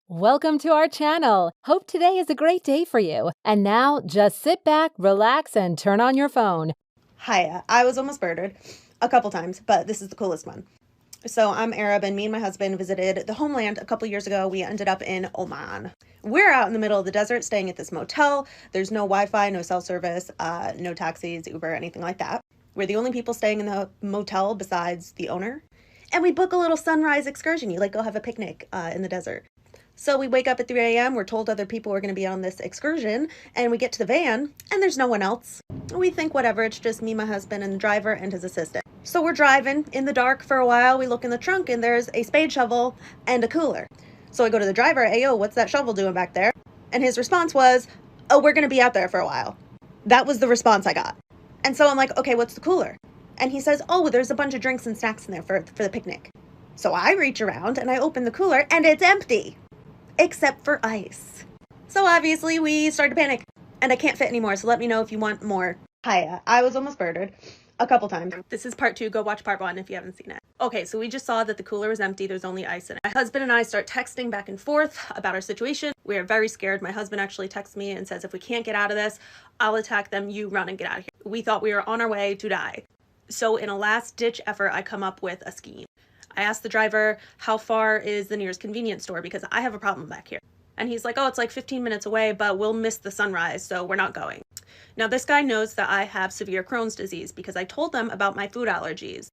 Welcome to our channel. Hope today is a great day for you. And now just sit back, relax, and turn on your phone. Hi, I was almost murdered a couple times, but this is the coolest one. So I'm Arab, and me and my husband visited the homeland a couple years ago. We ended up in Oman. We're out in the middle of the desert staying at this motel. There's no Wi-Fi, no cell service, no taxis, Uber, anything like that. We're the only people staying in the motel besides the owner. And we book a little sunrise excursion. You go have a picnic in the desert. So we wake up at 3 a.m. We're told other people are going to be on this excursion, and we get to the van and there's no one else. We think whatever, it's just me, my husband, and the driver and his assistant. So we're driving in the dark for a while. We look in the trunk and there's a spade shovel and a cooler. So I go to the driver, "Hey, yo, what's that shovel doing back there?" And his response was, "Oh, we're going to be out there for a while." That was the response I got. And so I'm like, "Okay, what's the cooler?" And he says, "Oh, there's a bunch of drinks and snacks in there for the picnic." So I reach around and I open the cooler and it's empty, except for ice. So obviously we start to panic, and I can't fit anymore, so let me know if you want more. Hi, I was almost murdered a couple times. This is part 2. Go watch part 1 if you haven't seen it. Okay, so we just saw that the cooler was empty. There's only ice in it. My husband and I start texting back and forth about our situation. We are very scared. My husband actually texts me and says, "If we can't get out of this, I'll attack them. You run and get out of here." We thought we were on our way to die. So in a last-ditch effort, I come up with a scheme. I asked the driver, "How far is the nearest convenience store? Because I have a problem back here." And he's like, "Oh, it's like 15 minutes away, but we'll miss the sunrise, so we're not going." Now, this guy knows that I have severe Crohn's disease because I told them about my food allergies.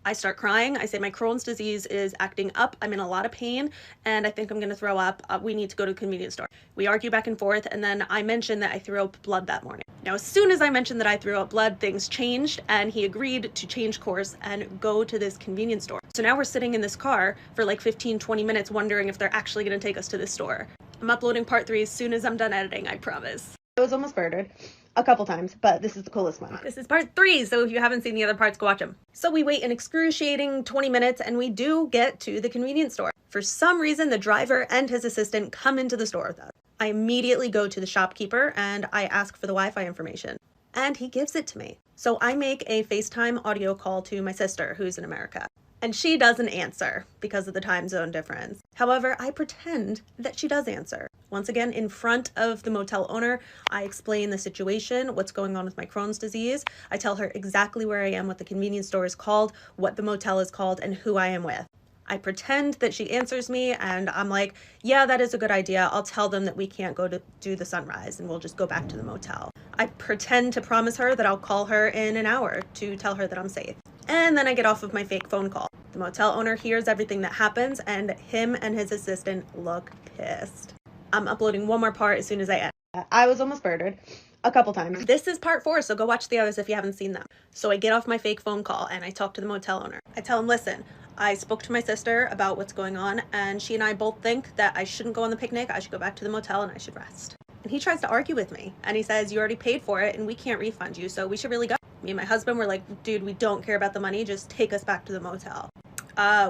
I start crying. I say my Crohn's disease is acting up. I'm in a lot of pain, and I think I'm going to throw up. We need to go to the convenience store. We argue back and forth, and then I mention that I threw up blood that morning. Now, as soon as I mentioned that I threw up blood, things changed, and he agreed to change course and go to this convenience store. So now we're sitting in this car for like 15-20 minutes wondering if they're actually going to take us to this store. I'm uploading part 3 as soon as I'm done editing, I promise. I was almost murdered a couple times, but this is the coolest one. This is part 3, so if you haven't seen the other parts, go watch them. So we wait an excruciating 20 minutes, and we do get to the convenience store. For some reason, the driver and his assistant come into the store with us. I immediately go to the shopkeeper, and I ask for the Wi-Fi information, and he gives it to me. So I make a FaceTime audio call to my sister, who's in America. And she doesn't answer because of the time zone difference. However, I pretend that she does answer. Once again, in front of the motel owner, I explain the situation, what's going on with my Crohn's disease. I tell her exactly where I am, what the convenience store is called, what the motel is called, and who I am with. I pretend that she answers me, and I'm like, "Yeah, that is a good idea. I'll tell them that we can't go to do the sunrise, and we'll just go back to the motel." I pretend to promise her that I'll call her in an hour to tell her that I'm safe. And then I get off of my fake phone call. The motel owner hears everything that happens, and him and his assistant look pissed. I'm uploading one more part as soon as I end. I was almost murdered a couple times. This is part 4, so go watch the others if you haven't seen them. So I get off my fake phone call and I talk to the motel owner. I tell him, "Listen, I spoke to my sister about what's going on, and she and I both think that I shouldn't go on the picnic. I should go back to the motel and I should rest." And he tries to argue with me, and he says, "You already paid for it and we can't refund you, so we should really go." Me and my husband were like, "Dude, we don't care about the money. Just take us back to the motel."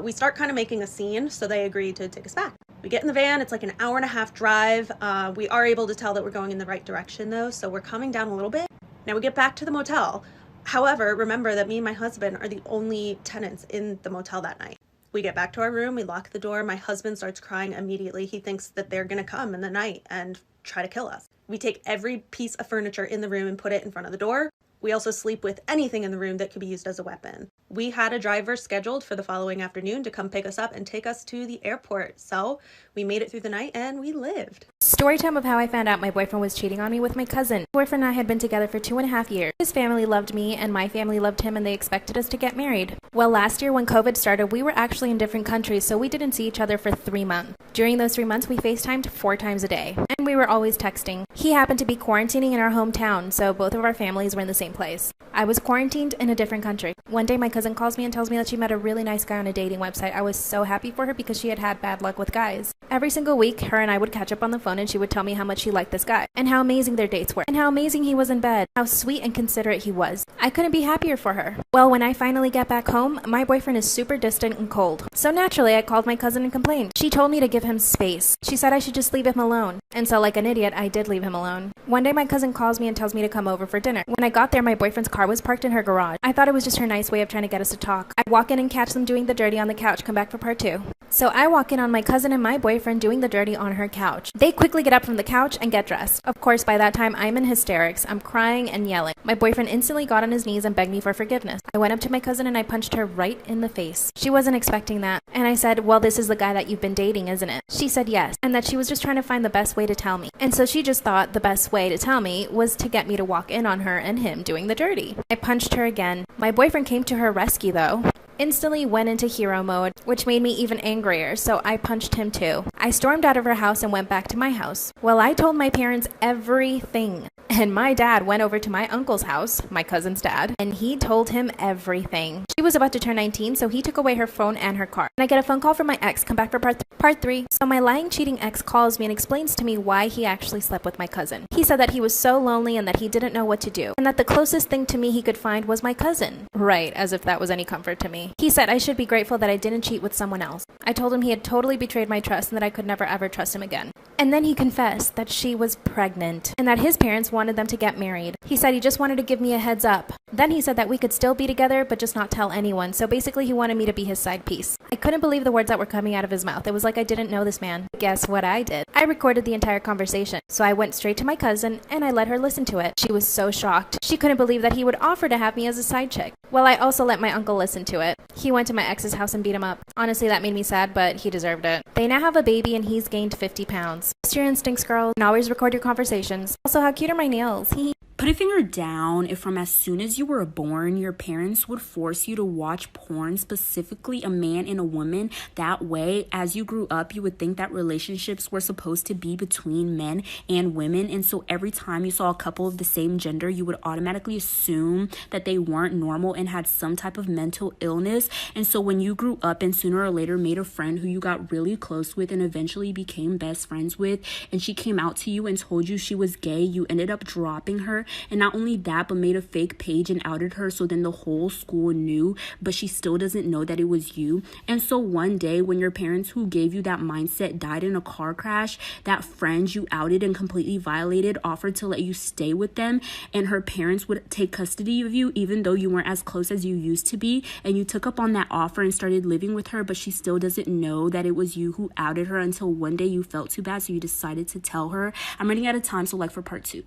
We start kind of making a scene, so they agree to take us back. We get in the van. It's like an hour-and-a-half drive. We are able to tell that we're going in the right direction, though, so we're coming down a little bit. Now we get back to the motel. However, remember that me and my husband are the only tenants in the motel that night. We get back to our room. We lock the door. My husband starts crying immediately. He thinks that they're going to come in the night and try to kill us. We take every piece of furniture in the room and put it in front of the door. We also sleep with anything in the room that could be used as a weapon. We had a driver scheduled for the following afternoon to come pick us up and take us to the airport. So we made it through the night and we lived. Story time of how I found out my boyfriend was cheating on me with my cousin. My boyfriend and I had been together for 2.5 years. His family loved me and my family loved him, and they expected us to get married. Well, last year when COVID started, we were actually in different countries, so we didn't see each other for 3 months. During those 3 months, we FaceTimed 4 times a day, and we were always texting. He happened to be quarantining in our hometown, so both of our families were in the same place. I was quarantined in a different country. One day my cousin calls me and tells me that she met a really nice guy on a dating website. I was so happy for her because she had had bad luck with guys. Every single week, her and I would catch up on the phone, and she would tell me how much she liked this guy, and how amazing their dates were, and how amazing he was in bed, how sweet and considerate he was. I couldn't be happier for her. Well, when I finally get back home, my boyfriend is super distant and cold. So naturally, I called my cousin and complained. She told me to give him space. She said I should just leave him alone. And so like an idiot, I did leave him alone. One day my cousin calls me and tells me to come over for dinner. When I got there, my boyfriend's car was parked in her garage. I thought it was just her nice way of trying to get us to talk. I walk in and catch them doing the dirty on the couch. Come back for part 2. So I walk in on my cousin and my boyfriend boyfriend doing the dirty on her couch. They quickly get up from the couch and get dressed. Of course, by that time, I'm in hysterics. I'm crying and yelling. My boyfriend instantly got on his knees and begged me for forgiveness. I went up to my cousin and I punched her right in the face. She wasn't expecting that. And I said, well, this is the guy that you've been dating, isn't it? She said yes, and that she was just trying to find the best way to tell me. And so she just thought the best way to tell me was to get me to walk in on her and him doing the dirty. I punched her again. My boyfriend came to her rescue though. Instantly went into hero mode, which made me even angrier, so I punched him too. I stormed out of her house and went back to my house. Well, I told my parents everything. And my dad went over to my uncle's house, my cousin's dad, and he told him everything. She was about to turn 19, so he took away her phone and her car. And I get a phone call from my ex, come back for part 3. So my lying, cheating ex calls me and explains to me why he actually slept with my cousin. He said that he was so lonely and that he didn't know what to do, and that the closest thing to me he could find was my cousin. Right, as if that was any comfort to me. He said I should be grateful that I didn't cheat with someone else. I told him he had totally betrayed my trust and that I could never ever trust him again. And then he confessed that she was pregnant and that his parents wanted them to get married. He said he just wanted to give me a heads up. Then he said that we could still be together but just not tell anyone, so basically he wanted me to be his side piece. I couldn't believe the words that were coming out of his mouth. It was like I didn't know this man. Guess what I did? I recorded the entire conversation. So I went straight to my cousin and I let her listen to it. She was so shocked. She couldn't believe that he would offer to have me as a side chick. Well, I also let my uncle listen to it. He went to my ex's house and beat him up. Honestly, that made me sad, but he deserved it. They now have a baby and he's gained 50 pounds. Trust your instincts, girl, and always record your conversations. Also, how cute are my nails? Put a finger down if from as soon as you were born, your parents would force you to watch porn, specifically a man and a woman. That way, as you grew up, you would think that relationships were supposed to be between men and women. And so every time you saw a couple of the same gender, you would automatically assume that they weren't normal and had some type of mental illness. And so when you grew up and sooner or later made a friend who you got really close with and eventually became best friends with, and she came out to you and told you she was gay, you ended up dropping her. And not only that, but made a fake page and outed her, so then the whole school knew, but she still doesn't know that it was you. And so one day when your parents who gave you that mindset died in a car crash, that friend you outed and completely violated offered to let you stay with them, and her parents would take custody of you even though you weren't as close as you used to be, and you took up on that offer and started living with her, but she still doesn't know that it was you who outed her until one day you felt too bad, so you decided to tell her. I'm running out of time, so for part 2.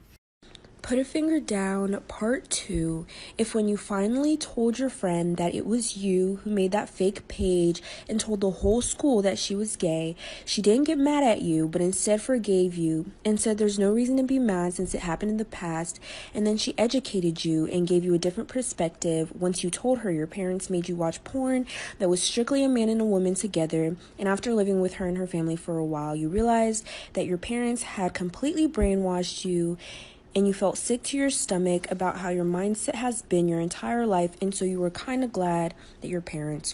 Put a finger down, part 2, if when you finally told your friend that it was you who made that fake page and told the whole school that she was gay, she didn't get mad at you, but instead forgave you and said there's no reason to be mad since it happened in the past, and then she educated you and gave you a different perspective once you told her your parents made you watch porn that was strictly a man and a woman together, and after living with her and her family for a while, you realized that your parents had completely brainwashed you, and you felt sick to your stomach about how your mindset has been your entire life, and so you were kind of glad that your parents